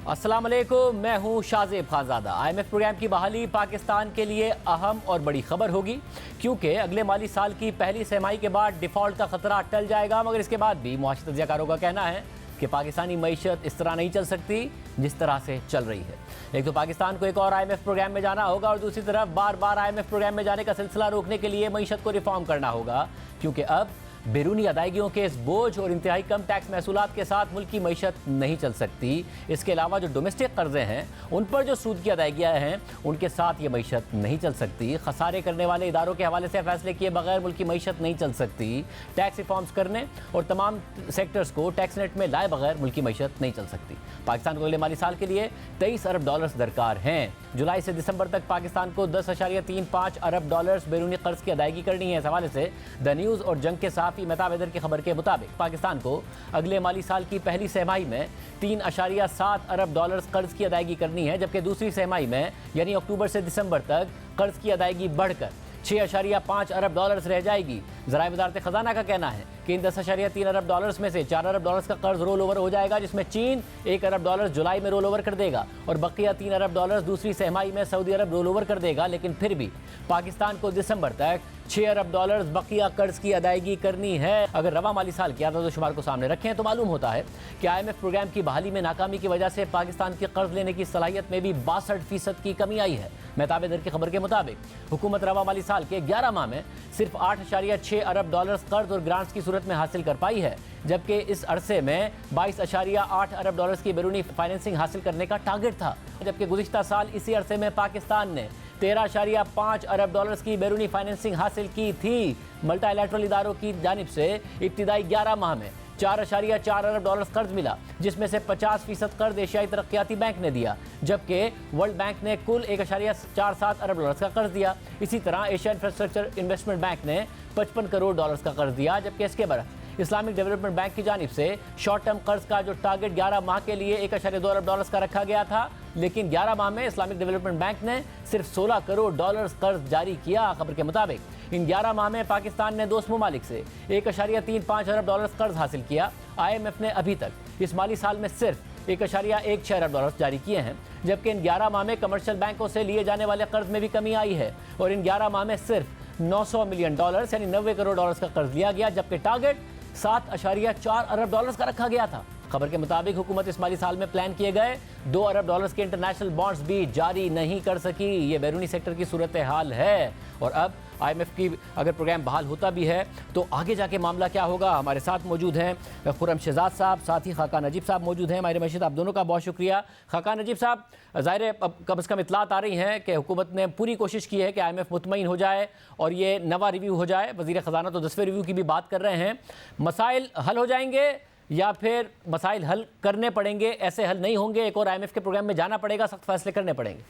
अस्सलाम वालेकुम, मैं हूं शाज़ेब खानज़ादा। IMF प्रोग्राम की बहाली पाकिस्तान के लिए अहम और बड़ी खबर होगी, क्योंकि अगले माली साल की पहली तिमाही के बाद डिफ़ॉल्ट का खतरा टल जाएगा। मगर इसके बाद भी मुआशी तज्ज़ियाकारों का कहना है कि पाकिस्तानी मईशत इस तरह नहीं चल सकती जिस तरह से चल रही है। एक तो पाकिस्तान को एक और IMF प्रोग्राम में जाना होगा और दूसरी तरफ बार बार IMF प्रोग्राम में जाने का सिलसिला रोकने के लिए मईशत को रिफॉर्म करना होगा, क्योंकि अब बैरूनी अदायगियों के इस बोझ और इंतहाई कम टैक्स महसूलात के साथ मुल्क की मईशत नहीं चल सकती। इसके अलावा जो डोमेस्टिक कर्जे हैं उन पर जो सूद की अदायगियाँ हैं उनके साथ ये मईशत नहीं चल सकती। खसारे करने वाले इदारों के हवाले से फैसले किए बगैर मुल्क की मईशत नहीं चल सकती। टैक्स रिफॉर्म्स करने और तमाम सेक्टर्स को टैक्स नेट में लाए बगैर मुल्क की मईशत नहीं चल सकती। पाकिस्तान को अगले माली साल के लिए 23 अरब डॉलर्स दरकार हैं। जुलाई से दिसंबर तक पाकिस्तान को 10.35 अरब डॉलर्स बैरूनी कर्ज की अदायगी करनी है। इस हवाले से द न्यूज़ और जंग के साफी मेहताब हैदर की खबर के मुताबिक पाकिस्तान को अगले माली साल की पहली तिमाही में 3.7 अरब डॉलर्स कर्ज की अदायगी करनी है, जबकि दूसरी तिमाही में यानी अक्टूबर से दिसंबर तक कर्ज की अदायगी बढ़कर 6.5 अरब डॉलर्स रह जाएगी। ज़राए वज़ारत ख़जाना का कहना है कि इन 10.3 अरब डॉलर्स में से 4 अरब डॉलर्स का कर्ज रोल ओवर हो जाएगा, जिसमें चीन 1 अरब डॉलर्स जुलाई में रोल ओवर कर देगा और बकिया 3 अरब डॉलर्स दूसरी तिमाही में सऊदी अरब रोल ओवर कर देगा। लेकिन फिर भी पाकिस्तान को दिसंबर तक 6 अरब डॉलर्स बकिया कर्ज की अदायगी करनी है। अगर रवा माली साल की आदत शुमार को सामने रखें तो मालूम होता है कि IMF प्रोग्राम की बहाली में नाकामी की वजह से पाकिस्तान की कर्ज लेने की सलाहियत में भी 62% की कमी आई है। मेहताब हैदर की खबर के मुताबिक हुकूमत रवा माली साल के 11 माह में सिर्फ 8.6 अरब डॉलर्स कर्ज और ग्रांट्स की सूरत में हासिल कर पाई है, जबकि इस अरसे में 22.8 अरब डॉलर्स की बैरूनी फाइनेंसिंग हासिल करने का टारगेट था। जबकि गुज़िश्ता साल इसी अरसे में पाकिस्तान ने 13.5 अरब डॉलर्स की बैरूनी फाइनेंसिंग हासिल की थी। मल्टीलैटरल इदारों की जानिब से इब्तिदाई 11 माह में 4.4 अरब डॉलर्स कर्ज मिला, जिसमें से 50% कर्ज एशियाई तरक्याती बैंक ने दिया, जबकि वर्ल्ड बैंक ने कुल 1.47 अरब डॉलर्स का कर्ज दिया। इसी तरह एशिया इंफ्रास्ट्रक्चर इन्वेस्टमेंट बैंक ने 55 करोड़ डॉलर्स का कर्ज दिया, जबकि इसके बरक्स इस्लामिक डेवलपमेंट बैंक की जानिब से शॉर्ट टर्म कर्ज का जो टारगेट 11 माह के लिए 1.2 अरब डॉलर्स का रखा गया था, लेकिन 11 माह में इस्लामिक डेवलपमेंट बैंक ने सिर्फ 16 करोड़ डॉलर्स कर्ज जारी किया। खबर के मुताबिक इन 11 माह में पाकिस्तान ने दोस्त ममालिक से 1.35 अरब डॉलर्स कर्ज हासिल किया। IMF ने अभी तक इस माली साल में सिर्फ 1.16 अरब डॉलर्स जारी किए हैं, जबकि इन 11 माह में कमर्शियल बैंकों से लिए जाने वाले कर्ज में भी कमी आई है और इन 11 माह में सिर्फ 900 मिलियन डॉलर्स यानी 90 करोड़ डॉलर्स का कर्ज लिया गया, जबकि टारगेट 7.4 अरब डॉलर्स का रखा गया था। खबर के मुताबिक हुकूमत इस माली साल में प्लान किए गए 2 अरब डॉलर्स के इंटरनेशनल बॉन्ड्स भी जारी नहीं कर सकी। ये बैरूनी सेक्टर की सूरत हाल है और अब IMF की अगर प्रोग्राम बहाल होता भी है तो आगे जाके मामला क्या होगा। हमारे साथ मौजूद हैं खुर्रम शहजाद साहब, साथ ही खाका नजीब साहब मौजूद हैं। माहिर मईशत, आप दोनों का बहुत शुक्रिया। खाका नजीब साहब, ज़ाहिर है कम से कम इतलात आ रही हैं कि हुकूमत ने पूरी कोशिश की है कि IMF मुतमईन हो जाए और ये नवा रिव्यू हो जाए। वज़ीर ख़जाना तो 10वें रिव्यू की भी बात कर रहे हैं। मसाइल हल हो जाएंगे या फिर मसाइल हल करने पड़ेंगे, ऐसे हल नहीं होंगे, एक और IMF के प्रोग्राम में जाना पड़ेगा, सख्त फैसले करने पड़ेंगे?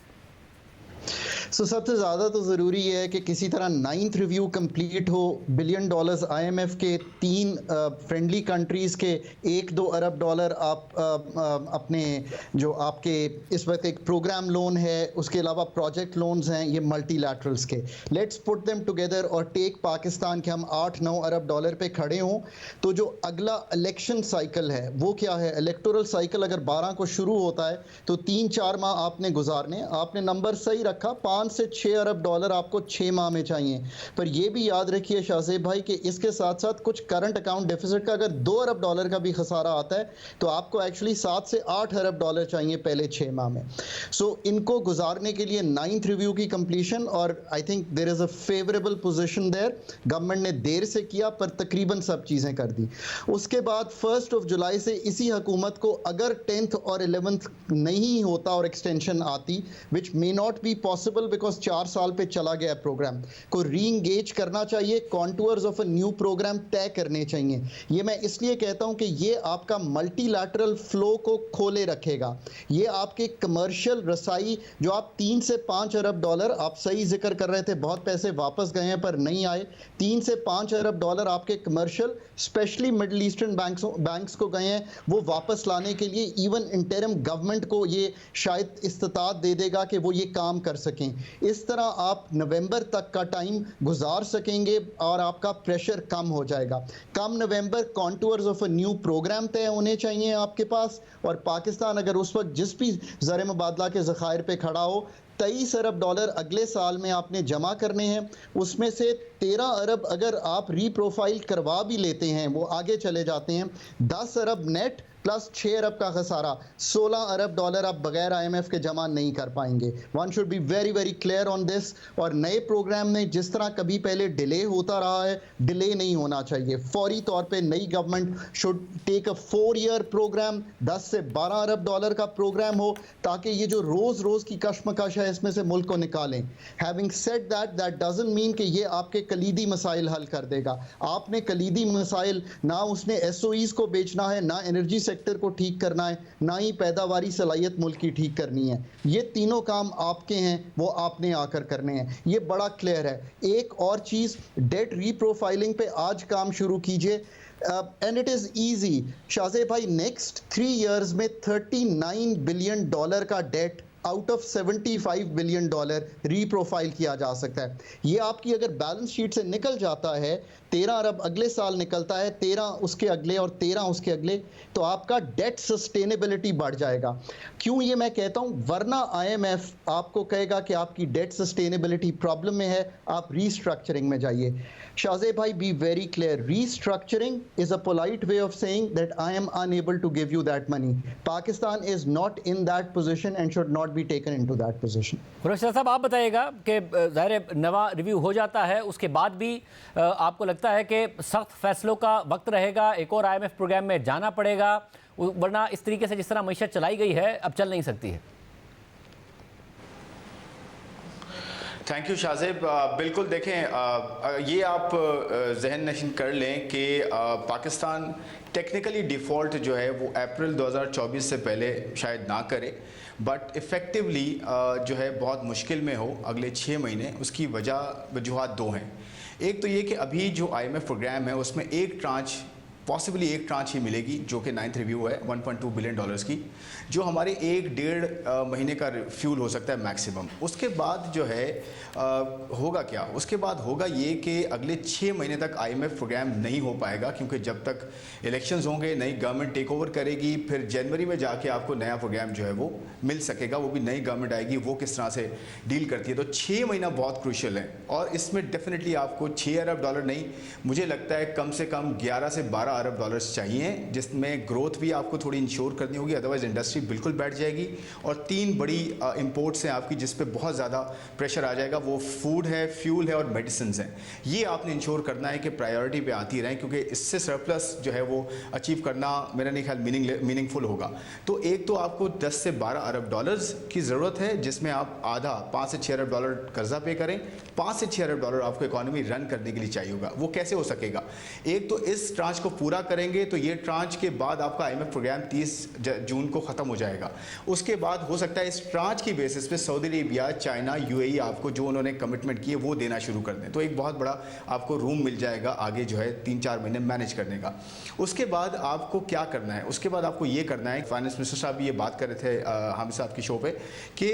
सबसे ज़्यादा तो ज़रूरी है कि किसी तरह 9th रिव्यू कंप्लीट हो। बिलियन डॉलर्स IMF के 3 फ्रेंडली कंट्रीज़ के 1-2 अरब डॉलर आप अपने जो आपके इस वक्त एक प्रोग्राम लोन है, उसके अलावा प्रोजेक्ट लोन्स हैं ये मल्टीलैटरल्स के, लेट्स पुट देम टुगेदर और टेक पाकिस्तान के हम 8-9 अरब डॉलर पे खड़े हों। तो जो अगला इलेक्शन साइकिल है वो क्या है, इलेक्टोरल साइकिल अगर 12 को शुरू होता है तो 3-4 माह आपने गुजारने। आपने नंबर सही रखा, 5 से 6 अरब डॉलर आपको 6 माह में चाहिए। पर यह भी याद रखिए शाहज़ेब भाई कि इसके साथ साथ कुछ करंट अकाउंट डेफिसिट का अगर 2 अरब डॉलर का भी खसारा आता है तो आपको एक्चुअली 7 से 8 अरब डॉलर चाहिए पहले 6 माह में। सो इनको गुजारने के लिए 9th रिव्यू की कंप्लीशन, और I think there is a favourable position there. Government ने देर से किया पर तकरीबन सब चीज़ें कर दी। उसके बाद 1 जुलाई से इसी हुकूमत को अगर 10th और 11th नहीं होता और एक्सटेंशन आती, which may not be possible because 4 साल पे चला गया प्रोग्राम, को री-इंगेज करना चाहिए, contours of a new programme तय करने चाहिए। ये मैं इसलिए कहता हूं कि ये आपका मल्टीलैटरल फ्लो को खोले रखेगा। ये आपके कमर्शियल रसाई जो आप 3 से 5 अरब डॉलर, आप सही जिक्र कर रहे थे, बहुत पैसे वापस गए हैं पर नहीं आए, 3 से 5 अरब डॉलर आपके commercial specially middle eastern banks को गए हैं, वो वापस लाने के लिए इवन इंटरिम गवर्नमेंट को ये शायद इस्तात दे देगा कि वो ये काम कर सकें। इस तरह आप नवंबर तक का टाइम गुजार सकेंगे और आपका प्रेशर कम हो जाएगा। Come November contours of a new programme तय होने चाहिए आपके पास, और पाकिस्तान अगर उस वक्त जिस भी ज़र मुबादला के ज़खायर पे खड़ा हो, 23 अरब डॉलर अगले साल में आपने जमा करने हैं। उसमें से 13 अरब अगर आप रीप्रोफाइल करवा भी लेते हैं, वो आगे चले जाते हैं, 10 अरब नेट प्लस 6 अरब का खसारा, 16 अरब डॉलर आप बगैर IMF के जमा नहीं कर पाएंगे। One should be very very clear on this. और नए प्रोग्राम में जिस तरह कभी पहले डिले होता रहा है, डिले नहीं होना चाहिए। फौरी तौर पे नई government should take a four year program, 10 से 12 अरब डॉलर का प्रोग्राम हो, ताकि ये जो रोज़ रोज़ की कशमकश है इसमें से मुल्क को निकालें। Having said that, that doesn't mean कि ये आपके कलीदी मसाइल हल कर देगा। आपने कलीदी मसाइल ना उसने SOEs को बेचना है, ना एनर्जी सेक्टर को ठीक करना है, ना ही पैदावारी सलाहियत मुल्क की ठीक करनी है। ये तीनों काम आपके हैं, वो आपने आकर करने हैं। ये बड़ा क्लियर है। एक और चीज़, डेट रीप्रोफाइलिंग पे आज काम शुरू कीजिए, and it is easy. Shahzeb भाई, नेक्स्ट 3 ईयर्स में $39 बिलियन का डेट आउट ऑफ $75 बिलियन रीप्रोफाइल किया जा सकता है। ये आपकी अगर बैलेंस शीट से निकल जाता है, 13 अरब अगले साल निकलता है, 13 उसके अगले और 13 उसके अगले, तो आपका डेट सस्टेनेबिलिटी बढ़ जाएगा। क्यों ये मैं कहता हूँ? वरना IMF आपको कहेगा कि आपकी डेट सस्टेनेबिलिटी प्रॉब्लम में है, आप रीस्ट्रक्चरिंग में जाइए। शाहज़ेब भाई, be very clear, restructuring is a polite way of saying that I am unable to give you that money. Pakistan is not in that position and should not be taken into that position. Khurshid साहब, आप बताइएगा कि ज़ाहिर है नवा review हो जाता है, उसके बाद भी आपको लगता है कि सख्त फैसलों का वक्त रहेगा, एक और IMF प्रोग्राम में जाना पड़ेगा, वरना इस तरीके से जिस तरह मईशत चलाई गई है अब चल नहीं सकती है? Thank you Shahzeb. बिल्कुल देखें, ये आप जहन नशीन कर लें कि पाकिस्तान टेक्निकली डिफ़ॉल्ट जो है वो अप्रैल 2024 से पहले शायद ना करे, बट इफ़ेक्टिवली जो है बहुत मुश्किल में हो अगले 6 महीने। उसकी वजूहात 2 हैं। एक तो ये कि अभी जो IMF प्रोग्राम है उसमें पॉसिबली एक ट्रांच ही मिलेगी, जो कि 9th रिव्यू है $1.2 बिलियन की, जो हमारे 1-1.5 महीने का फ्यूल हो सकता है मैक्सिमम। उसके बाद जो है होगा क्या? उसके बाद होगा ये कि अगले 6 महीने तक IMF प्रोग्राम नहीं हो पाएगा, क्योंकि जब तक इलेक्शंस होंगे, नई गवर्नमेंट टेक ओवर करेगी, फिर जनवरी में जाके आपको नया प्रोग्राम जो है वो मिल सकेगा। वो भी नई गवर्नमेंट आएगी, वो किस तरह से डील करती है। तो 6 महीना बहुत क्रूशियल है, और इसमें डेफिनेटली आपको 6 अरब डॉलर नहीं, मुझे लगता है कम से कम 11 से 12 अरब डॉलर्स चाहिए, जिसमें ग्रोथ भी आपको थोड़ी इंश्योर करनी होगी, अदरवाइज इंडस्ट्री बिल्कुल बैठ जाएगी। और 3 बड़ी इंपोर्ट्स हैं आपकी जिस पे बहुत ज़्यादा प्रेशर आ जाएगा, वो फूड है, फ्यूल है और मेडिसिन हैं। ये आपने इंश्योर करना है कि प्रायोरिटी पे आती रहें, क्योंकि इससे सरप्लस जो है वो अचीव करना मेरा नहीं ख्याल मीनिंगफुल होगा। तो एक तो आपको 10 से 12 अरब डॉलर्स की ज़रूरत है, जिसमें आप आधा 5 से 6 अरब डॉलर कर्जा पे करें। 5 से 6 अरब डॉलर आपको इकोनॉमी रन करने के लिए चाहिए होगा। वो कैसे हो सकेगा? एक तो इस ट्रांच को पूरा करेंगे, तो ये ट्रांच के बाद आपका IMF प्रोग्राम 30 जून को ख़त्म हो जाएगा। उसके बाद हो सकता है इस ट्रांच की बेसिस पे सऊदी अरेबिया, चाइना, UAE आपको जो उन्होंने कमिटमेंट किए वो देना शुरू कर दें। तो एक बहुत बड़ा आपको रूम मिल जाएगा आगे जो है 3-4 महीने मैनेज करने का। उसके बाद आपको क्या करना है? उसके बाद आपको ये करना है, फाइनेंस मिनिस्टर साहब भी ये बात कर रहे थे हामिद साहब की शो पे, कि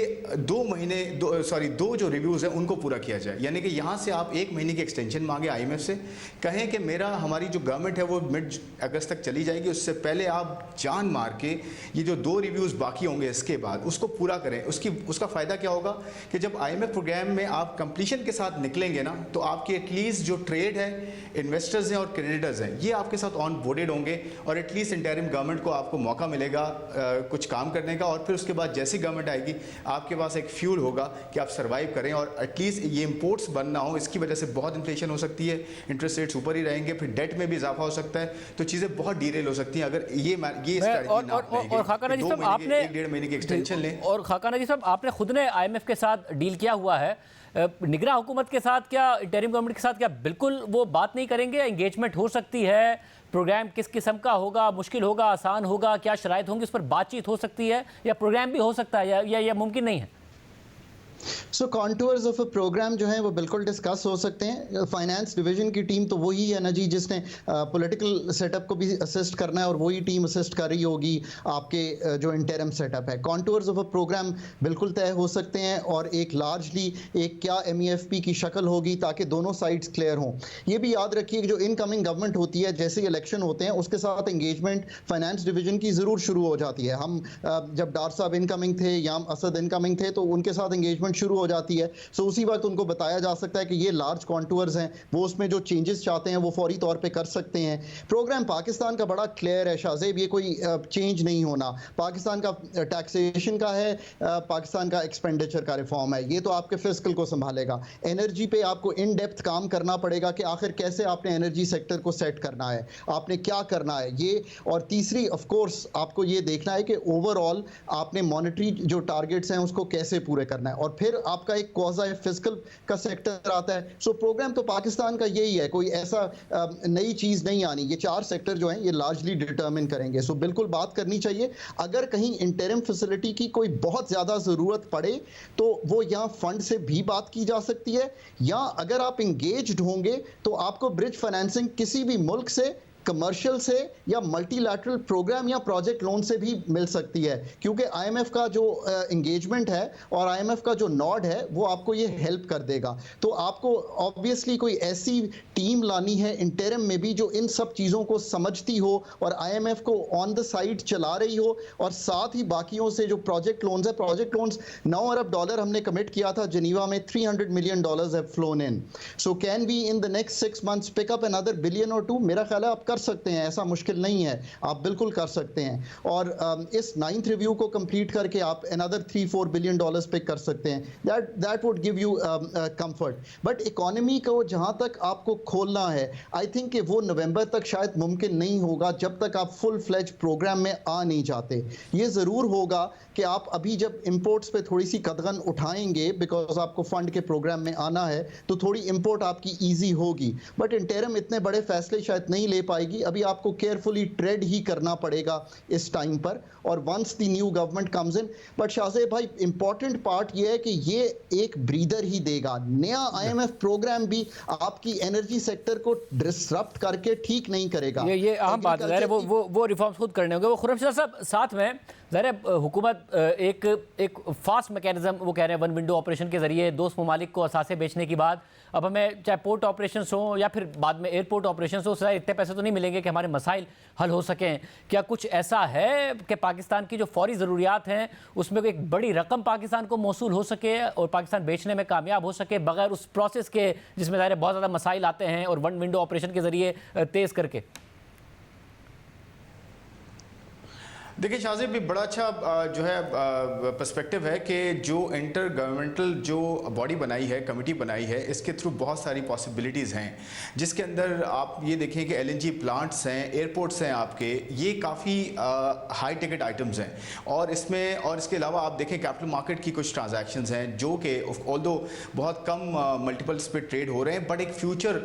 2 जो रिव्यूज़ हैं उनको पूरा किया जाए। यानी कि यहाँ से आप 1 महीने की एक्सटेंशन मांगे IMF से, कहें कि हमारी जो गवर्नमेंट है वो मिड अगस्त तक चली जाएगी, उससे पहले आप जान मार के ये जो 2 रिव्यूज़ बाकी होंगे इसके बाद उसको पूरा करें। उसका फ़ायदा क्या होगा कि जब IMF प्रोग्राम में आप कंप्लीशन के साथ निकलेंगे ना, तो आपके एटलीस्ट जो ट्रेड है, इन्वेस्टर्स हैं और क्रेडिटर्स हैं, ये आपके साथ ऑन बोर्डेड होंगे, और एटलीस्ट इंटरिम गवर्नमेंट को आपको मौका मिलेगा कुछ काम करने का। और फिर उसके बाद जैसी गवर्नमेंट आएगी आपके पास एक फ्यूल होगा कि आप सर्वाइव करें, और एटलीस्ट ये इंपोर्ट्स बंद ना हो। इसकी वजह से बहुत इन्फ्लेशन हो सकती है, इंटरेस्ट रेट्स ऊपर ही रहेंगे, फिर डेट में भी इजाफा हो सकता है, तो चीज़ें बहुत डीरेल हो सकती हैं अगर ये स्ट्रैटेजी ना अपनाएंगे। और खाका नजीब साहब, आपने 1-1.5 महीने की एक्सटेंशन लें। और खाका नजीब साहब, आपने खुद ने IMF के साथ डील किया हुआ है, निगरान हुकूमत के साथ, क्या इंटरिम गवर्नमेंट के साथ क्या बिल्कुल वो बात नहीं करेंगे? एंगेजमेंट हो सकती है, प्रोग्राम किस किस्म का होगा, मुश्किल होगा, आसान होगा, क्या शराइत होंगी, उस पर बातचीत हो सकती है, या प्रोग्राम भी हो सकता है, या मुमकिन नहीं है? सो कॉन्टूर्स ऑफ अ प्रोग्राम जो है वो बिल्कुल डिस्कस हो सकते हैं। फाइनेंस डिवीजन की टीम तो वही है ना जी जिसने पॉलिटिकल सेटअप को भी असिस्ट करना है, और वही टीम असिस्ट कर रही होगी आपके जो इंटरिम सेटअप है। कॉन्टूर्स ऑफ अ प्रोग्राम बिल्कुल तय हो सकते हैं, और एक लार्जली एक क्या MEFP की शक्ल होगी ताकि दोनों साइड्स क्लियर हों। ये भी याद रखिए कि जो इनकमिंग गवर्नमेंट होती है, जैसे इलेक्शन होते हैं उसके साथ एंगेजमेंट फाइनेंस डिवीजन की ज़रूर शुरू हो जाती है। हम जब डार साहब इनकमिंग थे या असद इनकमिंग थे तो उनके साथ एंगेजमेंट शुरू हो जाती है। सो उसी वक्त उनको बताया जा सकता है कि ये लार्ज कॉन्टूर्स हैं, वो उसमें जो चेंजेस चाहते हैं वो फौरी तौर पे कर सकते हैं। प्रोग्राम पाकिस्तान का बड़ा क्लियर है शाहजेब, ये कोई चेंज नहीं होना। पाकिस्तान का टैक्सेशन का है, पाकिस्तान का एक्सपेंडिचर का रिफॉर्म है, ये तो आपके फिस्कल को संभालेगा। एनर्जी पे आपको इन डेप्थ काम करना पड़ेगा कि आखिर कैसे आपने एनर्जी सेक्टर को सेट करना है, आपने क्या करना है ये। और तीसरी ऑफ कोर्स आपको ये देखना है कि ओवरऑल आपने मॉनेटरी जो टारगेट्स हैं उसको कैसे पूरे करना है, और फिर आपका एक क्वाज़ा फिस्कल का सेक्टर आता है। सो प्रोग्राम तो पाकिस्तान का यही है, कोई ऐसा नई चीज़ नहीं आनी। ये 4 सेक्टर जो हैं ये लार्जली डिटरमिन करेंगे। सो बिल्कुल बात करनी चाहिए। अगर कहीं इंटरिम फैसिलिटी की कोई बहुत ज़्यादा ज़रूरत पड़े तो वो यहाँ फंड से भी बात की जा सकती है, या अगर आप इंगेज्ड होंगे तो आपको ब्रिज फाइनेंसिंग किसी भी मुल्क से, कमर्शियल से या मल्टीलैटरल प्रोग्राम या प्रोजेक्ट लोन से भी मिल सकती है, क्योंकि IMF का जो एंगेजमेंट है और IMF का जो नॉड है वो आपको ये हेल्प कर देगा। तो आपको ऑब्वियसली कोई ऐसी टीम लानी है इंटरिम में भी जो इन सब चीज़ों को समझती हो और IMF को ऑन द साइड चला रही हो, और साथ ही बाकियों से जो प्रोजेक्ट लोन्स है, प्रोजेक्ट लोन्स $9 अरब हमने कमिट किया था जिनीवा में, $300 million have flown in. So can we in the next 6 months pick up another billion और 2? मेरा ख्याल है आप कर सकते हैं, ऐसा मुश्किल नहीं है, आप बिल्कुल कर सकते हैं। और इस 9th रिव्यू को कंप्लीट करके आप अनदर $3-4 बिलियन पिक कर सकते हैं। That would give you comfort. But economy को जहां तक आपको खोलना है, आई थिंक कि वो नवंबर तक शायद मुमकिन नहीं होगा जब तक आप फुल फ्लेज प्रोग्राम में आ नहीं जाते। ये ज़रूर होगा कि आप अभी जब इंपोर्ट्स पे थोड़ी सी कदगन उठाएंगे, बिकॉज आपको फंड के प्रोग्राम में आना है, तो थोड़ी इंपोर्ट आपकी ईजी होगी। बट इंटरिम इतने बड़े फैसले शायद नहीं ले पाएगी, अभी आपको केयरफुली ट्रेड ही करना पड़ेगा इस टाइम पर, और once the new government comes in. But Shahzeb भाई, इंपॉर्टेंट पार्ट ये है कि ये एक ब्रीदर ही देगा। नया IMF प्रोग्राम भी आपकी एनर्जी सेक्टर को डिसरप्ट करके ठीक नहीं करेगा। ये अहम बात है, वो रिफॉर्म्स खुद करने होंगे। वो खुर्रम साहब साथ में ज़ाहिर हुकूमत एक फास्ट मैकेनिज्म वो कह रहे हैं, वन विंडो ऑपरेशन के ज़रिए दोस्त ममालिक को असासे बेचने की बाद अब हमें चाहे पोर्ट ऑपरेशन हो या फिर बाद में एयरपोर्ट ऑपरेशन हो, शायद इतने पैसे तो नहीं मिलेंगे कि हमारे मसाइल हल हो सकें। क्या कुछ ऐसा है कि पाकिस्तान की जो फौरी ज़रूरियात हैं उसमें एक बड़ी रकम पाकिस्तान को मौसूल हो सके और पाकिस्तान बेचने में कामयाब हो सके बगैर उस प्रोसेस के जिसमें ज़ाहिर बहुत ज़्यादा मसाइल आते हैं, और वन विंडो ऑपरेशन के ज़रिए तेज़ करके? देखिए शाहजेब, भी बड़ा अच्छा जो है पर्सपेक्टिव है कि जो इंटर गवर्नमेंटल जो बॉडी बनाई है, कमेटी बनाई है, इसके थ्रू बहुत सारी पॉसिबिलिटीज़ हैं, जिसके अंदर आप ये देखें कि LNG प्लांट्स हैं, एयरपोर्ट्स हैं आपके, ये काफ़ी हाई टिकट आइटम्स हैं। और इसमें और इसके अलावा आप देखें कैपिटल मार्केट की कुछ ट्रांजैक्शंस हैं जो कि ऑल्दो बहुत कम मल्टीपल्स पे ट्रेड हो रहे हैं, बट एक फ्यूचर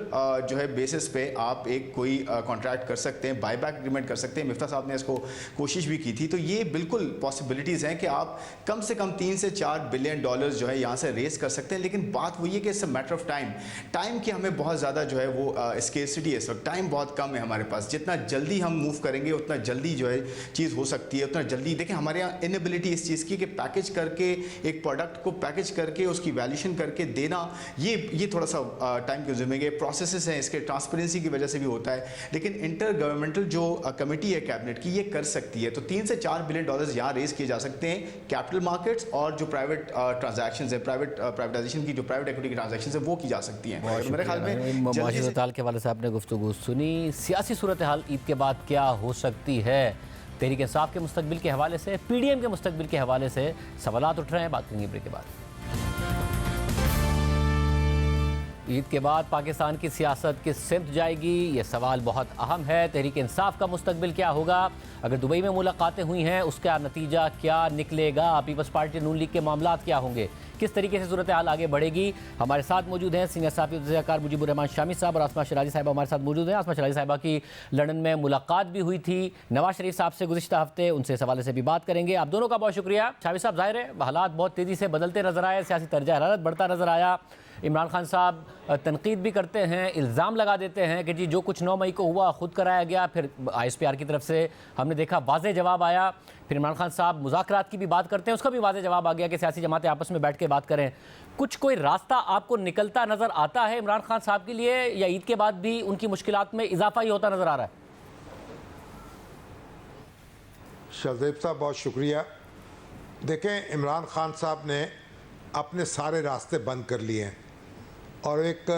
जो है बेसिस पे आप एक कोई कॉन्ट्रैक्ट कर सकते हैं, बायबैक एग्रीमेंट कर सकते हैं। मिफ्ता साहब ने इसको कोशिश भी की थी। तो ये बिल्कुल पॉसिबिलिटीज़ हैं कि आप कम से कम $3 से $4 बिलियन जो है यहाँ से रेस कर सकते हैं। लेकिन बात वो ये कि it's a matter of time की हमें बहुत ज़्यादा जो है वो स्केर्सिटी है इस वक्त, टाइम बहुत कम है हमारे पास। जितना जल्दी हम मूव करेंगे उतना जल्दी जो है चीज़ हो सकती है, उतना जल्दी। देखिए हमारे यहाँ इनएबिलिटी इस चीज़ की कि पैकेज करके एक प्रोडक्ट को पैकेज करके उसकी वैल्यूएशन करके देना, ये थोड़ा सा टाइम कंज्यूमिंग है। प्रोसेसेस हैं इसके, ट्रांसपेरेंसी की वजह से भी होता है। लेकिन इंटर गवर्नमेंटल जो कमेटी है कैबिनेट की, ये कर सकती है। तो $3 से $4 बिलियन यहाँ रेस किए जा सकते हैं कैपिटल मार्केट्स और जो प्राइवेट ट्रांजैक्शंस है, प्राइवेटाइजेशन की जो प्राइवेट इक्विटी की ट्रांजैक्शंस है वो की जा सकती हैं। तो मेरे ख्याल में माशी सूरत-ए-हाल के हवाले से आपने गुफ्तगू सुनी। सियासी सूरत-ए-हाल ईद के बाद क्या हो सकती है, तहरीक इंसाफ के मुस्तकबिल के हवाले से, PDM के मुस्तकबिल के हवाले से सवालात उठ रहे हैं। बात करेंगे ब्रेक के बाद। ईद के बाद पाकिस्तान की सियासत किस सिमत जाएगी, ये सवाल बहुत अहम है। तहरीक इंसाफ का मुस्तकबिल क्या होगा? अगर दुबई में मुलाकातें हुई हैं, उसका नतीजा क्या निकलेगा? पीपल्स पार्टी नून लीग के मामलात क्या होंगे? किस तरीके से सूरत हाल आगे बढ़ेगी? हमारे साथ मौजूद हैं सीनियर साहब मुजीबुर रहमान शामी साहब और आसमा शराजी साहिबा हमारे साथ मौजूद हैं। आसमा शराजी साहिबा की लंदन में मुलाकात भी हुई थी नवाज शरीफ साहब से गुज़िश्ता हफ्ते, उनसे इस हवाले से भी बात करेंगे। आप दोनों का बहुत शुक्रिया। शामी साहब, जाहिर है हालात बहुत तेज़ी से बदलते नजर आए, सियासी तर्जा हरारत बढ़ता नजर आया। इमरान खान साहब तनकीद भी करते हैं, इल्ज़ाम लगा देते हैं कि जी जो कुछ 9 मई को हुआ खुद कराया गया। फिर ISPR की तरफ से हमने देखा वाज़ेह जवाब आया। फिर इमरान खान साहब मुज़ाकरात की भी बात करते हैं, उसका भी वाज़ेह जवाब आ गया कि सियासी जमातें आपस में बैठ के बात करें। कुछ कोई रास्ता आपको निकलता नज़र आता है इमरान खान साहब के लिए, या ईद के बाद भी उनकी मुश्किलात में इजाफा ही होता नज़र आ रहा है? शाहजेब साहब बहुत शुक्रिया। देखें, इमरान खान साहब ने अपने सारे रास्ते बंद कर लिए हैं और एक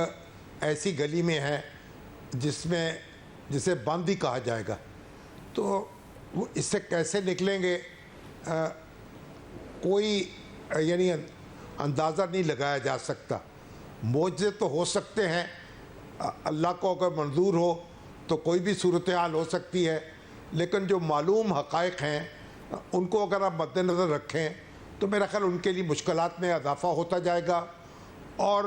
ऐसी गली में है जिसे बंद ही कहा जाएगा। तो वो इससे कैसे निकलेंगे कोई यानी अंदाज़ा नहीं लगाया जा सकता। मौजे तो हो सकते हैं, अल्लाह को अगर मंजूर हो तो कोई भी सूरत हाल हो सकती है, लेकिन जो मालूम हक़ाइक़ हैं उनको अगर आप मद्देनज़र रखें तो मेरा ख्याल उनके लिए मुश्किलात में इजाफ़ा होता जाएगा। और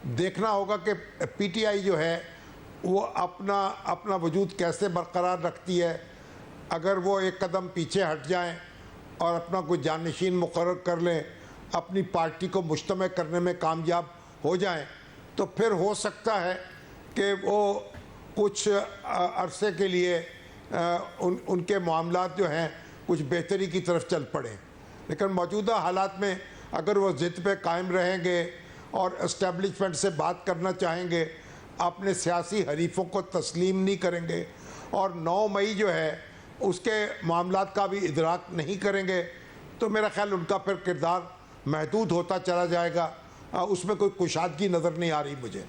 देखना होगा कि PTI जो है वो अपना वजूद कैसे बरकरार रखती है। अगर वो एक कदम पीछे हट जाएं और अपना कोई जानशीन मुकर्रर कर लें, अपनी पार्टी को मुश्तमे करने में कामयाब हो जाएं, तो फिर हो सकता है कि वो कुछ अरसे के लिए उनके मामलात जो हैं कुछ बेहतरी की तरफ चल पड़ें। लेकिन मौजूदा हालात में अगर वो ज़िद पे कायम रहेंगे और इस्टेब्लिशमेंट से बात करना चाहेंगे, अपने सियासी हरीफों को तस्लीम नहीं करेंगे और 9 मई जो है उसके मामलात का भी इदराक नहीं करेंगे, तो मेरा ख्याल उनका फिर किरदार महदूद होता चला जाएगा। उसमें कोई कुशादगी नज़र नहीं आ रही मुझे।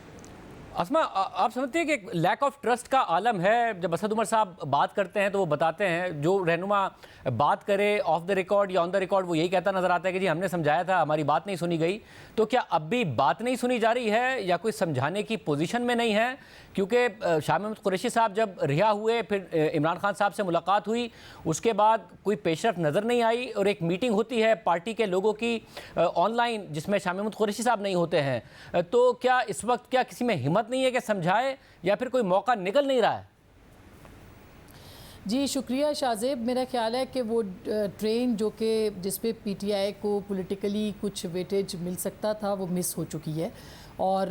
अस्मा, आप समझते हैं कि लैक ऑफ ट्रस्ट का आलम है? जब असद उमर साहब बात करते हैं तो वो बताते हैं, जो रहनुमा बात करे ऑफ द रिकॉर्ड या ऑन द रिकॉर्ड, वो यही कहता नजर आता है कि जी हमने समझाया था, हमारी बात नहीं सुनी गई। तो क्या अब भी बात नहीं सुनी जा रही है या कोई समझाने की पोजीशन में नहीं है? क्योंकि शाह महमूद कुरैशी साहब जब रिहा हुए, फिर इमरान खान साहब से मुलाकात हुई, उसके बाद कोई पेशरफ नज़र नहीं आई और एक मीटिंग होती है पार्टी के लोगों की ऑनलाइन जिसमें शाह महमूद कुरैशी साहब नहीं होते हैं। तो क्या इस वक्त क्या किसी में हिम्मत नहीं है कि समझाए, या फिर कोई मौका निकल नहीं रहा है? जी शुक्रिया शाहजेब। मेरा ख्याल है कि वो ट्रेन जो कि जिस पे PTI को पॉलिटिकली कुछ वेटेज मिल सकता था वो मिस हो चुकी है। और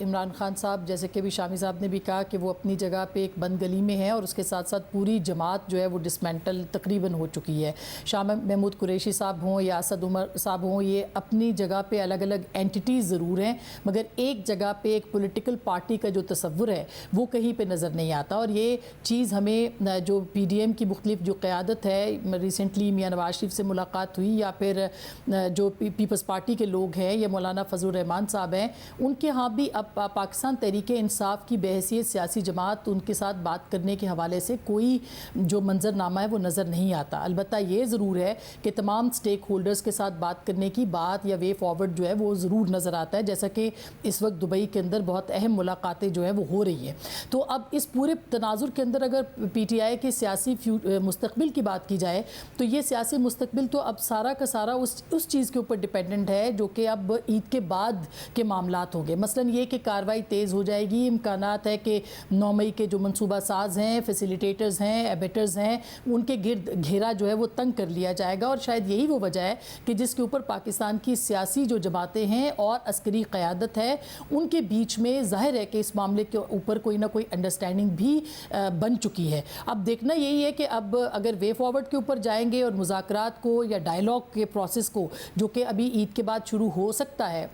इमरान खान साहब, जैसे कि भी शामी साहब ने भी कहा, कि वो अपनी जगह पे एक बंद गली में है और उसके साथ साथ पूरी जमात जो है वो डिसमेंटल तकरीबन हो चुकी है। शाह महमूद कुरैशी साहब हों या असद उमर साहब हों, ये अपनी जगह पे अलग अलग एंटिटीज़ ज़रूर हैं, मगर एक जगह पे एक पॉलिटिकल पार्टी का जो तसव्वुर है वो कहीं पे नज़र नहीं आता। और ये चीज़ हमें जो PDM की मुख्तलिफ जो क़यादत है, रिसेंटली मियां नवाज शरीफ से मुलाकात हुई, या फिर जो पीपल्स पार्टी के लोग हैं या मौलाना फजल रहमान साहब हैं, उनके यहाँ भी अब पाकिस्तान तहरीक इंसाफ की बहैसियत सियासी जमात उनके साथ बात करने के हवाले से कोई जो मंजरनामा है वो नज़र नहीं आता। अलबत्ता ये ज़रूर है कि तमाम स्टेक होल्डर्स के साथ बात करने की बात या वे फॉरवर्ड जो है वो ज़रूर नज़र आता है, जैसा कि इस वक्त दुबई के अंदर बहुत अहम मुलाकातें जो हैं वो हो रही हैं। तो अब इस पूरे तनाजुर के अंदर अगर PTI के सियासी मुस्तकबिल की बात की जाए तो ये सियासी मुस्तकबिल तो अब सारा का सारा उस चीज़ के ऊपर डिपेंडेंट है जो कि अब ईद के बाद के मामलात हो गए। मसलन ये कि कार्रवाई तेज़ हो जाएगी, इम्कानात है कि 9 मई के जो मनसूबा साज हैं, फैसिलिटेटर्स हैं, एबेटर्स हैं, उनके गिर्द घेरा जो है वो तंग कर लिया जाएगा। और शायद यही वो वजह है कि जिसके ऊपर पाकिस्तान की सियासी जो जमातें हैं और अस्करी क़यादत है उनके बीच में ज़ाहिर है कि इस मामले के ऊपर कोई ना कोई अंडरस्टैंडिंग भी बन चुकी है। अब देखना यही है कि अब अगर वे फॉरवर्ड के ऊपर जाएंगे और मुज़ाकरात को या डायलॉग के प्रोसेस को, जो कि अभी ईद के बाद शुरू हो सकता है,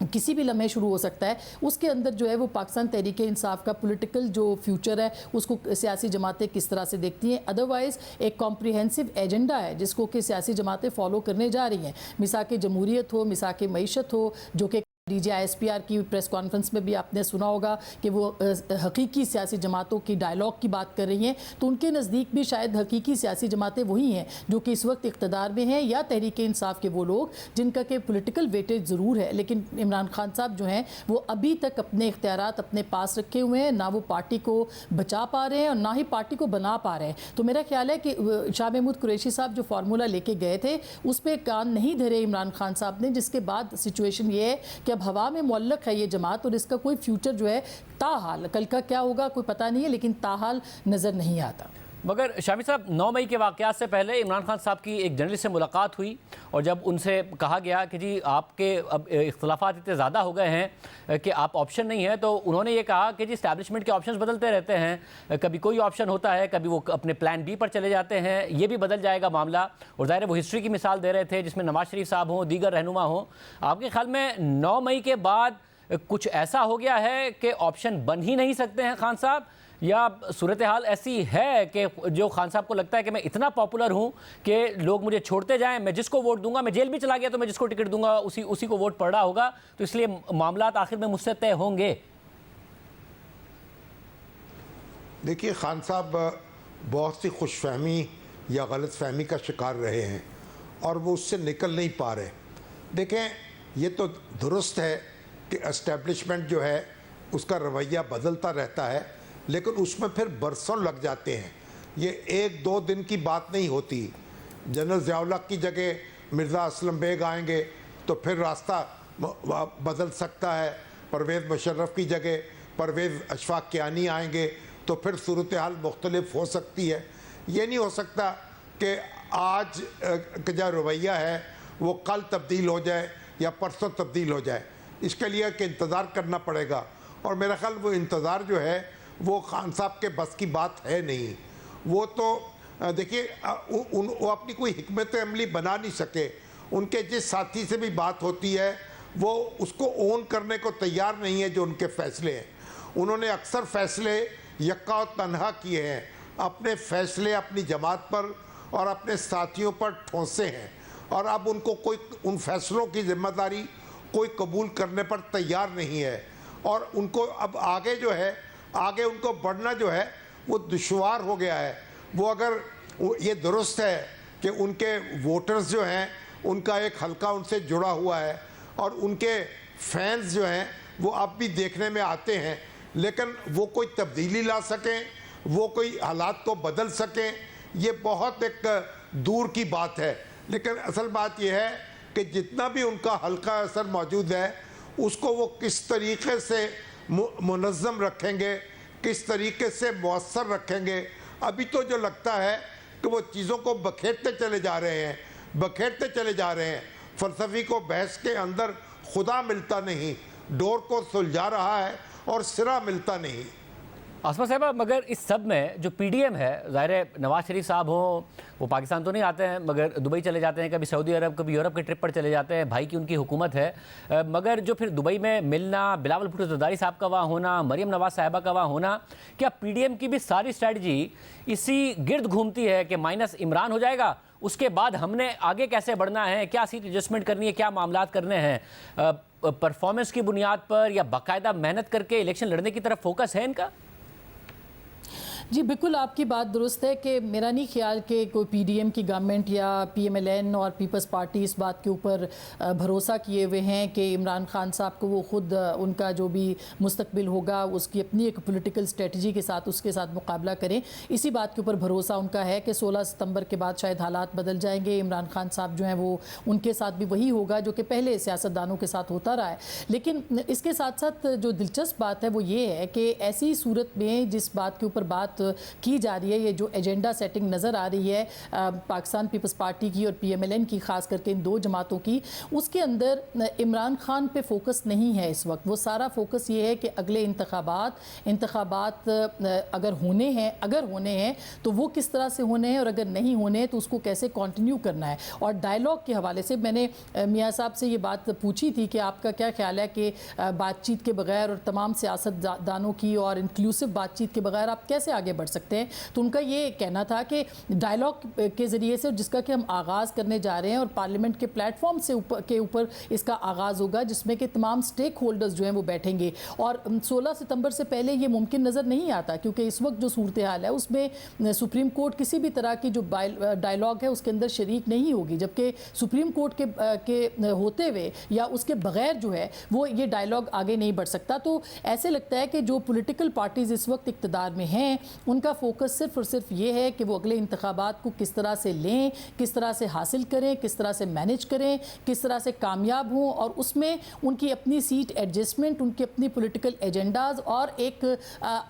किसी भी लम्हे शुरू हो सकता है, उसके अंदर जो है वो पाकिस्तान तहरीक इंसाफ का पॉलिटिकल जो फ्यूचर है उसको सियासी जमातें किस तरह से देखती हैं। अदरवाइज़ एक कॉम्प्रिहेंसिव एजेंडा है जिसको कि सियासी जमातें फॉलो करने जा रही हैं, मिसाक जमहूरियत हो, मिसाक मईशत हो, जो कि DGISPR की प्रेस कॉन्फ्रेंस में भी आपने सुना होगा कि वो हकीकी सियासी जमातों की डायलॉग की बात कर रही हैं, तो उनके नज़दीक भी शायद हकीकी सियासी जमातें वही हैं जो कि इस वक्त इक़्तिदार में हैं, या तहरीक इंसाफ के वो लोग जिनका कि पॉलिटिकल वेटेज ज़रूर है, लेकिन इमरान खान साहब जो हैं वो अभी तक अपने इख्तियारात अपने पास रखे हुए हैं, ना वो पार्टी को बचा पा रहे हैं और ना ही पार्टी को बना पा रहे हैं। तो मेरा ख्याल है कि शाह महमूद कुरैशी साहब जो फार्मूला लेके गए थे उस पर कान नहीं धरे इमरान खान साहब ने, जिसके बाद सिचुएशन ये है कि अब हवा में मुअल्लक है ये जमात और इसका कोई फ्यूचर जो है ताहाल, कल का क्या होगा कोई पता नहीं है, लेकिन ताहाल नज़र नहीं आता। मगर शामी साहब, 9 मई के वाक़यात से पहले इमरान खान साहब की एक जर्नलिस्ट से मुलाकात हुई और जब उनसे कहा गया कि जी आपके अब इख्तलाफात इतने ज़्यादा हो गए हैं कि आप ऑप्शन नहीं है, तो उन्होंने ये कहा कि जी इस्टेब्लिशमेंट के ऑप्शंस बदलते रहते हैं, कभी कोई ऑप्शन होता है, कभी वो अपने प्लान बी पर चले जाते हैं, ये भी बदल जाएगा मामला। और ज़ाहिर है वो हिस्ट्री की मिसाल दे रहे थे जिसमें नवाज शरीफ साहब हों, दीगर रहनुमा हों। आपके ख्याल में 9 मई के बाद कुछ ऐसा हो गया है कि ऑप्शन बन ही नहीं सकते हैं खान साहब, या सूरत हाल ऐसी है कि जो खान साहब को लगता है कि मैं इतना पॉपुलर हूं कि लोग मुझे छोड़ते जाएं, मैं जिसको वोट दूंगा, मैं जेल भी चला गया तो मैं जिसको टिकट दूंगा उसी को वोट पड़ रहा होगा, तो इसलिए मामलात आखिर में मुझसे तय होंगे? देखिए, खान साहब बहुत सी खुशफहमी या गलत फहमी का शिकार रहे हैं और वो उससे निकल नहीं पा रहे। देखें, ये तो दुरुस्त है कि एस्टेब्लिशमेंट जो है उसका रवैया बदलता रहता है, लेकिन उसमें फिर बरसों लग जाते हैं। ये 1-2 दिन की बात नहीं होती। जनरल ज़िया-उल हक की जगह मिर्ज़ा असलम बेग आएंगे तो फिर रास्ता बदल सकता है। परवेज़ मुशर्रफ की जगह परवेज़ अशफाक कियानी आएंगे तो फिर सूरत हाल मुख्तलिफ हो सकती है। ये नहीं हो सकता कि आज का जो रवैया है वो कल तब्दील हो जाए या परसों तब्दील हो जाए। इसके लिए कि इंतज़ार करना पड़ेगा, और मेरा ख्याल वो इंतज़ार जो है वो खान साहब के बस की बात है नहीं। वो तो देखिए वो अपनी कोई हिकमत अमली बना नहीं सके। उनके जिस साथी से भी बात होती है वो उसको ओन करने को तैयार नहीं है जो उनके फ़ैसले हैं। उन्होंने अक्सर फ़ैसले यक्का और तन्हा किए हैं, अपने फ़ैसले अपनी जमात पर और अपने साथियों पर ठोंसे हैं, और अब उनको कोई उन फैसलों की जिम्मेदारी कोई कबूल करने पर तैयार नहीं है। और उनको अब आगे उनको बढ़ना जो है वो दुश्वार हो गया है। वो अगर ये दुरुस्त है कि उनके वोटर्स जो हैं उनका एक हल्का उनसे जुड़ा हुआ है और उनके फैंस जो हैं वो अब भी देखने में आते हैं, लेकिन वो कोई तब्दीली ला सकें, वो कोई हालात को बदल सकें, ये बहुत एक दूर की बात है। लेकिन असल बात यह है कि जितना भी उनका हल्का असर मौजूद है उसको वो किस तरीके से मुनज़्ज़म रखेंगे, किस तरीके से मौसर रखेंगे। अभी तो जो लगता है कि वो चीज़ों को बखेरते चले जा रहे हैं। फ़लसफ़ी को बहस के अंदर खुदा मिलता नहीं, डोर को सुलझा रहा है और सिरा मिलता नहीं। आसमा साहब, मगर इस सब में जो पीडीएम है, ज़ाहिर है नवाज शरीफ साहब हों, वो पाकिस्तान तो नहीं आते हैं मगर दुबई चले जाते हैं, कभी सऊदी अरब कभी यूरोप के ट्रिप पर चले जाते हैं, भाई की उनकी हुकूमत है, मगर जो फिर दुबई में मिलना, बिलावल भुट्टो ज़रदारी साहब का वहाँ होना, मरियम नवाज साहिबा का वहाँ होना, क्या पीडीएम की भी सारी स्ट्रैटेजी इसी गिर्द घूमती है कि माइनस इमरान हो जाएगा, उसके बाद हमने आगे कैसे बढ़ना है, क्या सीट एडजस्टमेंट करनी है, क्या मामलात करने हैं, परफॉर्मेंस की बुनियाद पर या बाकायदा मेहनत करके इलेक्शन लड़ने की तरफ फोकस है इनका? जी बिल्कुल, आपकी बात दुरुस्त है कि मेरा नहीं ख्याल कि कोई पीडीएम की गवर्नमेंट या पीएमएलएन और पीपल्स पार्टी इस बात के ऊपर भरोसा किए हुए हैं कि इमरान खान साहब को वो खुद उनका जो भी मुस्तकबिल होगा उसकी अपनी एक पॉलिटिकल स्ट्रेटजी के साथ उसके साथ मुकाबला करें। इसी बात के ऊपर भरोसा उनका है कि 16 सितंबर के बाद शायद हालात बदल जाएंगे, इमरान खान साहब जो हैं वो उनके साथ भी वही होगा जो कि पहले सियासतदानों के साथ होता रहा है। लेकिन इसके साथ साथ जो दिलचस्प बात है वो ये है कि ऐसी सूरत में जिस बात के ऊपर बात की जा रही है, ये जो एजेंडा सेटिंग नज़र आ रही है पाकिस्तान पीपल्स पार्टी की और पीएमएलएन की, ख़ास करके इन दो जमातों की, उसके अंदर इमरान खान पे फोकस नहीं है इस वक्त। वो सारा फोकस ये है कि अगले इंतखाबात अगर होने हैं तो वो किस तरह से होने हैं, और अगर नहीं होने हैं तो उसको कैसे कंटिन्यू करना है। और डायलॉग के हवाले से मैंने मियाँ साहब से ये बात पूछी थी कि आपका क्या ख्याल है कि बातचीत के बगैर और तमाम सियासतदानों की और इंक्लूसिव बातचीत के बगैर आप कैसे आगे आगे बढ़ सकते हैं। तो उनका ये कहना था कि डायलॉग के ज़रिए से, जिसका कि हम आगाज़ करने जा रहे हैं और पार्लियामेंट के प्लेटफॉर्म से ऊपर इसका आगाज़ होगा, जिसमें कि तमाम स्टेक होल्डर्स जो हैं वो बैठेंगे। और 16 सितंबर से पहले ये मुमकिन नज़र नहीं आता, क्योंकि इस वक्त जो सूरत हाल है उसमें सुप्रीम कोर्ट किसी भी तरह की जो डायलॉग है उसके अंदर शरीक नहीं होगी, जबकि सुप्रीम कोर्ट के होते हुए या उसके बगैर जो है वो ये डायलॉग आगे नहीं बढ़ सकता। तो ऐसे लगता है कि जो पॉलिटिकल पार्टीज़ इस वक्त इक़्तिदार में हैं उनका फोकस सिर्फ और सिर्फ ये है कि वो अगले इंतखाबात को किस तरह से लें, किस तरह से हासिल करें, किस तरह से मैनेज करें, किस तरह से कामयाब हों, और उसमें उनकी अपनी सीट एडजस्टमेंट, उनकी अपनी पॉलिटिकल एजेंडाज और एक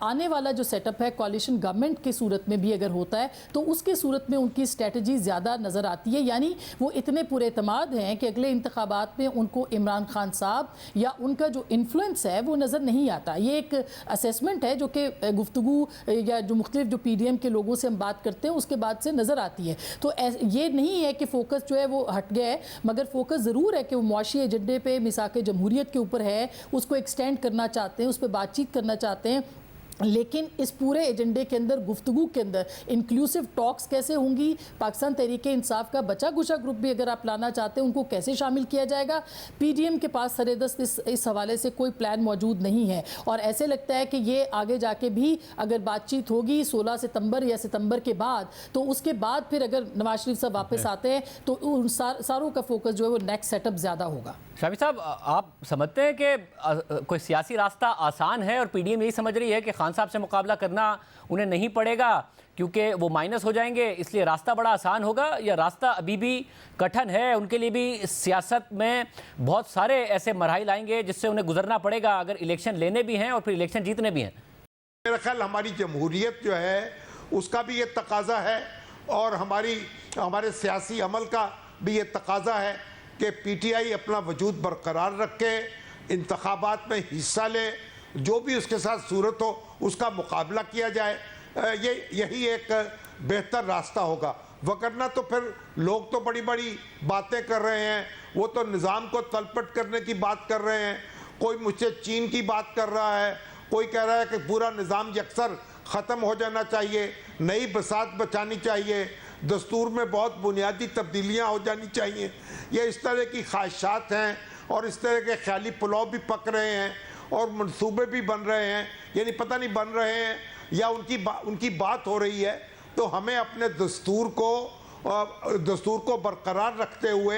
आने वाला जो सेटअप है कॉलिशन गवर्नमेंट की सूरत में भी अगर होता है तो उसकी सूरत में उनकी स्ट्रेटजी ज़्यादा नज़र आती है। यानी वो इतने पूरे एतमाद हैं कि अगले इंतखाबात में उनको इमरान खान साहब या उनका जो इन्फ्लुएंस है वो नज़र नहीं आता। ये एक असेसमेंट है जो कि गुफ्तगू या जो मुख्तलिफ जो PDM के लोगों से हम बात करते हैं उसके बाद से नज़र आती है। तो ये नहीं है कि फ़ोकस जो है वो हट गया है, मगर फोकस ज़रूर है कि वो मुआशी एजेंडे पे मिसाक जमहूरियत के ऊपर है, उसको एक्सटेंड करना चाहते हैं, उस पर बातचीत करना चाहते हैं। लेकिन इस पूरे एजेंडे के अंदर, गुफ्तगू के अंदर इंक्लूसिव टॉक्स कैसे होंगी, पाकिस्तान तहरीके इंसाफ का बचा खुचा ग्रुप भी अगर आप लाना चाहते हैं उनको कैसे शामिल किया जाएगा, PDM के पास सरेदस्त इस हवाले से कोई प्लान मौजूद नहीं है। और ऐसे लगता है कि ये आगे जाके भी अगर बातचीत होगी 16 सितंबर या सितंबर के बाद, तो उसके बाद फिर अगर नवाज शरीफ साहब वापस आते हैं तो उन सारों का फोकस जो है वो नेक्स्ट सेटअप ज़्यादा होगा। शामी साहब, आप समझते हैं कि कोई सियासी रास्ता आसान है और PDM यही समझ रही है कि खान साहब से मुकाबला करना उन्हें नहीं पड़ेगा क्योंकि वो माइनस हो जाएंगे, इसलिए रास्ता बड़ा आसान होगा, या रास्ता अभी भी कठिन है, उनके लिए भी सियासत में बहुत सारे ऐसे मरहल आएंगे जिससे उन्हें गुजरना पड़ेगा अगर इलेक्शन लेने भी हैं और फिर इलेक्शन जीतने भी हैं? मेरा ख्याल हमारी जमहूरियत जो है उसका भी ये तकाजा है और हमारे सियासी अमल का भी ये तकाजा है कि PTI अपना वजूद बरकरार रखे, इंतखाबात में हिस्सा ले, जो भी उसके साथ सूरत हो उसका मुकाबला किया जाए। यही एक बेहतर रास्ता होगा। वरना तो फिर लोग तो बड़ी बड़ी बातें कर रहे हैं, वो तो निज़ाम को तलपट करने की बात कर रहे हैं, कोई मुझसे चीन की बात कर रहा है, कोई कह रहा है कि पूरा निज़ाम यकसर ख़त्म हो जाना चाहिए, नई बसात बचानी चाहिए, दस्तूर में बहुत बुनियादी तब्दीलियाँ हो जानी चाहिए। ये इस तरह की ख्वाहिशात हैं और इस तरह के ख्याली पुलाव भी पक रहे हैं और मंसूबे भी बन रहे हैं, यानी पता नहीं बन रहे हैं या उनकी बात हो रही है। तो हमें अपने दस्तूर को बरकरार रखते हुए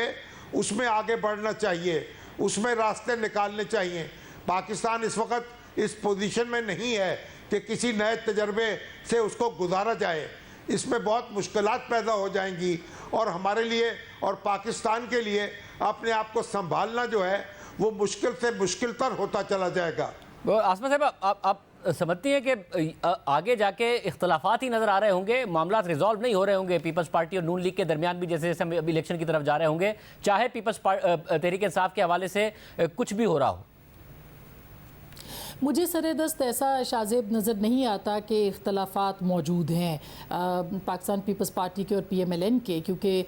उसमें आगे बढ़ना चाहिए, उसमें रास्ते निकालने चाहिए। पाकिस्तान इस वक्त इस पोजीशन में नहीं है कि किसी नए तजर्बे से उसको गुजारा जाए, इसमें बहुत मुश्किलात पैदा हो जाएंगी और हमारे लिए और पाकिस्तान के लिए अपने आप को संभालना जो है वो मुश्किल से मुश्किल तर होता चला जाएगा। आसमा साहब, आप समझती हैं कि आगे जाके इख्तलाफात ही नज़र आ रहे होंगे, मामला रिजॉल्व नहीं हो रहे होंगे पीपल्स पार्टी और नून लीग के दरमियान भी, जैसे जैसे हम अभी इलेक्शन की तरफ जा रहे होंगे, चाहे पीपल्स तहरीक इंसाफ के हवाले से कुछ भी हो रहा हो? मुझे सरेदस्त ऐसा शाज़ेब नज़र नहीं आता कि इख्तलाफात मौजूद हैं पाकिस्तान पीपल्स पार्टी के और PMLN के, क्योंकि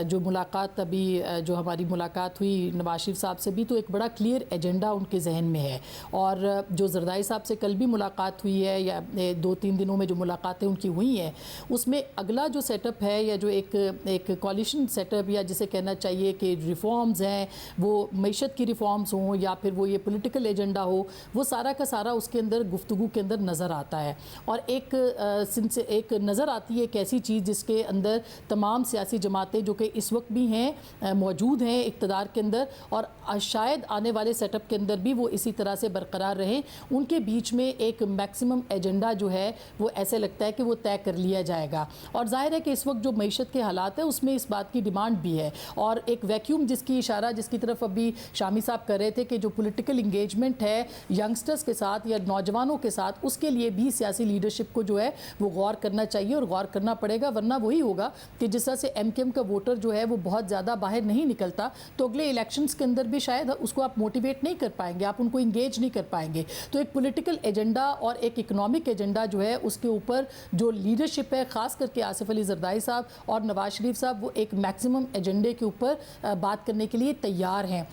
जो मुलाकात अभी जो हमारी मुलाकात हुई नवाज शरीफ साहब से भी, तो एक बड़ा क्लियर एजेंडा उनके जहन में है। और जो जरदारी साहब से कल भी मुलाकात हुई है या 2-3 दिनों में जो मुलाकातें उनकी हुई हैं, उसमें अगला जो सेटअप है या जो एक कॉलिशन सेटअप या जिसे कहना चाहिए कि रिफॉर्म्स हैं, वो मईशत की रिफॉर्म्स हों या फिर वो ये पॉलिटिकल एजेंडा हो, वो सारा का सारा उसके अंदर गुफ्तगू के अंदर नज़र आता है। और एक नज़र आती है एक ऐसी चीज़ जिसके अंदर तमाम सियासी जमातें जो कि इस वक्त भी हैं मौजूद हैं इक़्तिदार के अंदर, और शायद आने वाले सेटअप के अंदर भी वो इसी तरह से बरकरार रहें, उनके बीच में एक मैक्सिमम एजेंडा जो है वो ऐसे लगता है कि वो तय कर लिया जाएगा। और ज़ाहिर है कि इस वक्त जो मईशत के हालात है उसमें इस बात की डिमांड भी है, और एक वैक्यूम जिसकी तरफ अभी शामी साहब कर रहे थे कि जो पॉलिटिकल इंगेजमेंट है यंगस्टर्स के साथ या नौजवानों के साथ, उसके लिए भी सियासी लीडरशिप को जो है वो गौर करना चाहिए और गौर करना पड़ेगा। वरना वही होगा कि जिस तरह से MKM का वोटर जो है वो बहुत ज़्यादा बाहर नहीं निकलता, तो अगले इलेक्शंस के अंदर भी शायद उसको आप मोटिवेट नहीं कर पाएंगे, आप उनको इंगेज नहीं कर पाएंगे। तो एक पॉलिटिकल एजेंडा और एक इकोनॉमिक एजेंडा जो है उसके ऊपर जो लीडरशिप है, ख़ास करके आसिफ अली जरदारी साहब और नवाज शरीफ साहब, वो एक मैक्सिमम एजेंडे के ऊपर बात करने के लिए तैयार हैं।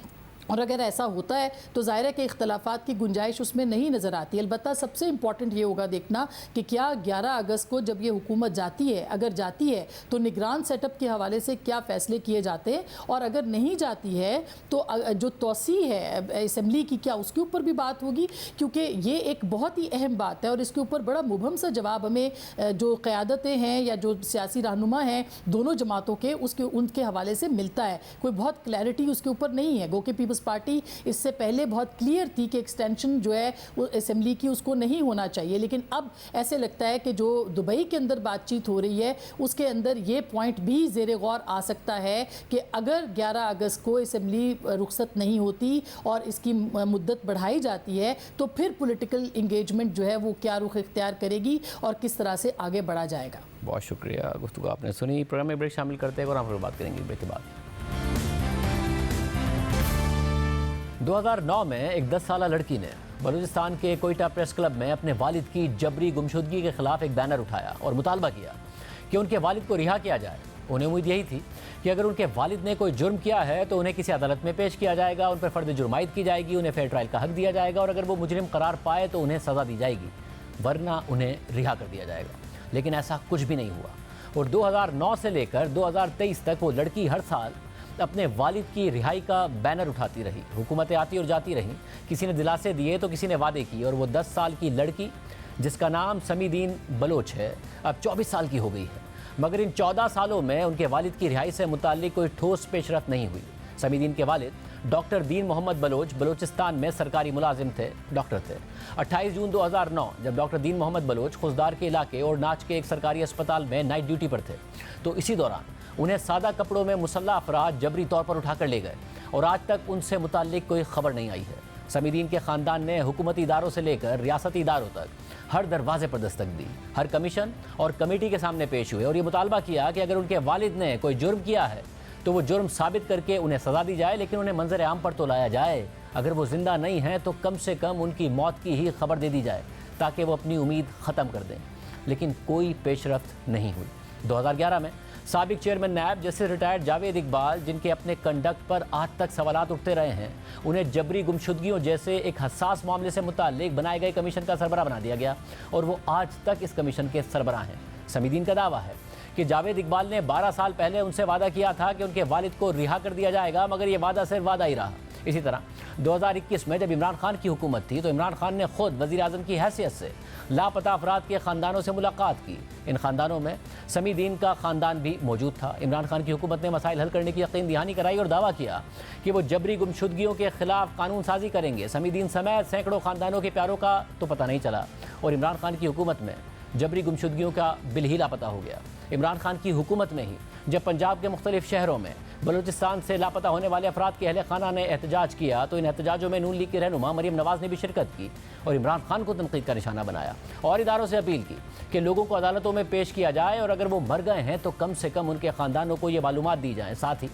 और अगर ऐसा होता है तो ज़ाहिर है कि इख्तलाफात की गुंजाइश उसमें नहीं नज़र आती। अलबत्ता सबसे इम्पॉर्टेंट ये होगा देखना कि क्या 11 अगस्त को जब ये हुकूमत जाती है, अगर जाती है तो निगरान सेटअप के हवाले से क्या फ़ैसले किए जाते हैं, और अगर नहीं जाती है तो जो तोसी है असम्बली की, क्या उसके ऊपर भी बात होगी, क्योंकि ये एक बहुत ही अहम बात है और इसके ऊपर बड़ा मुबहम सा जवाब हमें जो क़यादतें हैं या जो सियासी रहनुमा हैं दोनों जमातों के, उनके हवाले से मिलता है। कोई बहुत क्लैरिटी उसके ऊपर नहीं है। गो के पीपल्स पार्टी इससे पहले बहुत क्लियर थी कि एक्सटेंशन जो है असेंबली की उसको नहीं होना चाहिए, लेकिन अब ऐसे लगता है कि जो दुबई के अंदर बातचीत हो रही है उसके अंदर ये पॉइंट भी ज़ेर गौर आ सकता है कि अगर 11 अगस्त को असेंबली रुखसत नहीं होती और इसकी मुद्दत बढ़ाई जाती है तो फिर पॉलिटिकल इंगेजमेंट जो है वो क्या रुख इख्तियार करेगी और किस तरह से आगे बढ़ा जाएगा। बहुत शुक्रिया, गुफ्तगू आपने सुनी। प्रोग्राम में ब्रेक शामिल करते हैं और हम फिर बात करेंगे ब्रेक के बाद। 2009 में एक 10 साला लड़की ने बलूचिस्तान के कोयटा प्रेस क्लब में अपने वालिद की जबरी गुमशुदगी के खिलाफ एक बैनर उठाया और मुतालबा किया कि उनके वालिद को रिहा किया जाए। उन्हें उम्मीद यही थी कि अगर उनके वालिद ने कोई जुर्म किया है तो उन्हें किसी अदालत में पेश किया जाएगा, उन पर फ़र्द जुर्मायद की जाएगी, उन्हें फेयर ट्रायल का हक दिया जाएगा और अगर वो मुजरिम करार पाए तो उन्हें सज़ा दी जाएगी, वरना उन्हें रिहा कर दिया जाएगा। लेकिन ऐसा कुछ भी नहीं हुआ और 2009 से लेकर 2023 तक वो लड़की हर साल अपने वालिद की रिहाई का बैनर उठाती रही। हुकूमतें आती और जाती रहीं, किसी ने दिलासे दिए तो किसी ने वादे किए, और वो 10 साल की लड़की जिसका नाम समीदीन बलोच है अब 24 साल की हो गई है। मगर इन 14 सालों में उनके वालिद की रिहाई से मुताल्लिक कोई ठोस पेशरफ्त नहीं हुई। समीदीन के वालिद डॉक्टर दीन मोहम्मद बलोच बलोचिस्तान में सरकारी मुलाजिम थे, डॉक्टर थे। 28 जून 2009 जब डॉक्टर दीन मोहम्मद बलोच खुजदार के इलाके और नाच के एक सरकारी अस्पताल में नाइट ड्यूटी पर थे तो इसी दौरान उन्हें सादा कपड़ों में मुसल्लह अफराद जबरी तौर पर उठाकर ले गए और आज तक उनसे मुताल्लिक कोई खबर नहीं आई है। समीदीन के ख़ानदान ने हुकूमती इदारों से लेकर रियासती इदारों तक हर दरवाजे पर दस्तक दी, हर कमीशन और कमेटी के सामने पेश हुए और ये मुतालबा किया कि अगर उनके वालिद ने कोई जुर्म किया है तो वो जुर्म साबित करके उन्हें सज़ा दी जाए, लेकिन उन्हें मंजर आम पर तो लाया जाए। अगर वो ज़िंदा नहीं हैं तो कम से कम उनकी मौत की ही खबर दे दी जाए ताकि वो अपनी उम्मीद ख़त्म कर दें। लेकिन कोई पेशरफ्त नहीं हुई। 2011 में साबिक chairman NAB justice retired Javed Iqbal, जिनके अपने कंडक्ट पर आज तक सवालात उठते रहे हैं, उन्हें जबरी गुमशुदगियों जैसे एक हसास मामले से मुताल्लिक बनाए गए कमीशन का सरबराह बना दिया गया और वो आज तक इस कमीशन के सरबराह हैं। समीदीन का दावा है कि जावेद इकबाल ने 12 साल पहले उनसे वादा किया था कि उनके वालिद को रिहा कर दिया जाएगा, मगर ये वादा सिर्फ वादा ही रहा। इसी तरह 2021 में जब इमरान खान की हुकूमत थी तो इमरान खान ने खुद वज़ीर आज़म की हैसियत से लापता अफराद के ख़ानदानों से मुलाकात की। इन ख़ानदानों में समीदीन का ख़ानदान भी मौजूद था। इमरान खान की हुकूमत ने मसाइल हल करने की यकीन दहानी कराई और दावा किया कि वो जबरी गुमशुदगियों के खिलाफ कानून साजी करेंगे। समीदीन समेत सैकड़ों ख़ानदानों के प्यारों का तो पता नहीं चला और इमरान खान की हुकूमत में जबरी गुमशुदगियों का बिल ही लापता हो गया। इमरान खान की हुकूमत में ही जब पंजाब के मुख्तलिफ शहरों में बलूचिस्तान से लापता होने वाले अफराद के अहले खाना ने एहतजाज किया तो इन एहतजाजों में नून लीग की रहनुमा मरीम नवाज़ ने भी शिरकत की और इमरान खान को तनकीद का निशाना बनाया और इदारों से अपील की कि लोगों को अदालतों में पेश किया जाए और अगर वो मर गए हैं तो कम से कम उनके ख़ानदानों को ये मालूमात दी जाएँ। साथ ही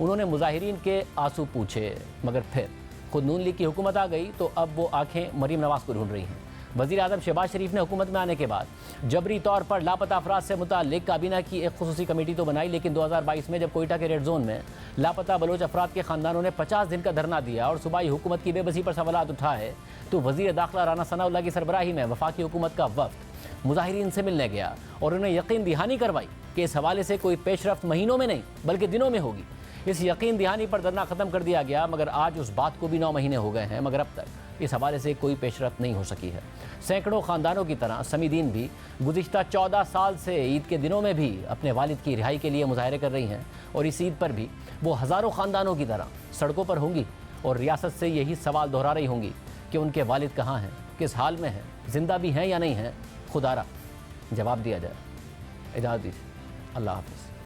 उन्होंने मुजाहिरीन के आंसू पूछे, मगर फिर खुद नून लीग की हुकूमत आ गई तो अब वो आँखें मरीम नवाज़ को ढूंढ रही हैं। वज़ीर आज़म शहबाज शरीफ ने हुकूमत में आने के बाद जबरी तौर पर लापता अफराद से मुताल्लिक काबीना की एक खुसूसी कमेटी तो बनाई, लेकिन 2022 में जब कोयटा के रेड जोन में लापता बलोच अफराद के ख़ानदानों ने 50 दिन का धरना दिया और सूबाई हुकूमत की बेबसी पर सवालात उठाए तो वज़ीर दाखिला राना सनाउल्लाह की सरबराही में वफाकी हुकूमत का वफ़द मुजाहिरीन से मिलने गया और उन्हें यकीन दहानी करवाई कि इस हवाले से कोई पेशरफ्त महीनों में नहीं बल्कि दिनों में होगी। इस यकीन दहानी पर धरना ख़त्म कर दिया गया, मगर आज उस बात को भी 9 महीने हो गए हैं, मगर अब तक इस हवाले से कोई पेशरफ्त नहीं हो सकी है। सैकड़ों ख़ानदानों की तरह समीदीन भी गुज़िश्ता 14 साल से ईद के दिनों में भी अपने वालिद की रिहाई के लिए मुजाहरे कर रही हैं और इस ईद पर भी वो हज़ारों ख़ानदानों की तरह सड़कों पर होंगी और रियासत से यही सवाल दोहरा रही होंगी कि उनके वालिद कहाँ हैं, किस हाल में हैं, ज़िंदा भी हैं या नहीं हैं। खुदारा जवाब दिया जाए। इजाज़त दीजिए, अल्लाह हाफ़िज़।